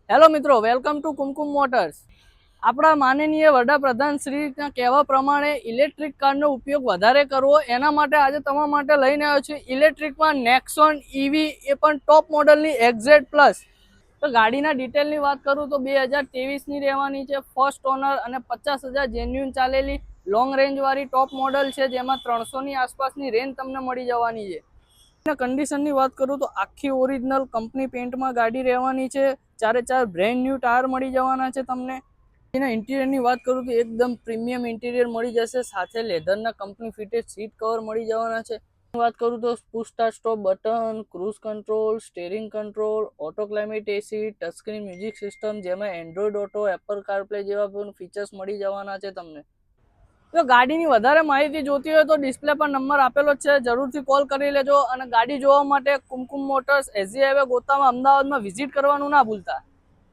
Hello મિત્રો, welcome to Kumkum motors. આપણા માનનીય વડાપ્રધાન શ્રીના કહેવા પ્રમાણે ઇલેક્ટ્રિક કારનો ઉપયોગ વધારે કરવો, એના માટે આજે તમારા માટે લઈને આવ્યો છું ઇલેક્ટ્રિકમાં નેક્સોન ઈવી, એ પણ ટોપ મોડલની XZ પ્લસ. તો ગાડીના ડિટેલની વાત કરું તો 2023ની રહેવાની છે, ફર્સ્ટ ઓનર અને 50,000 જેન્યુન ચાલેલી લોંગ રેન્જવાળી ટોપ મોડલ છે, જેમાં 300ની આસપાસની રેન્જ તમને મળી જવાની છે. કન્ડિશનની વાત કરું તો આખી ઓરિજિનલ કંપની પેન્ટમાં ગાડી રહેવાની છે. ચારે ચાર બ્રેન્ડ ન્યૂ ટાયર મળી જવાના છે તમને. એના ઇન્ટિરિયરની વાત કરું તો એકદમ પ્રીમિયમ ઇન્ટિરિયર મળી જશે, સાથે લેધરના કંપની ફિટેડ સીટ કવર મળી જવાના છે. વાત કરું તો push start stop button, cruise control, steering control, auto climate AC, touchscreen music system, જેમાં એન્ડ્રોઇડ ઓટો, એપલ કારપ્લે જેવા પણ ફીચર્સ મળી જવાના છે તમને. જો ગાડીની વધારે માહિતી જોતી હોય તો ડિસ્પ્લે પર નંબર આપેલો છે, જરૂરથી કોલ કરી લેજો. અને ગાડી જોવા માટે કુમકુમ મોટર્સ, એસજી હાઈવે, ગોતામાં, અમદાવાદમાં વિઝિટ કરવાનું ના ભૂલતા.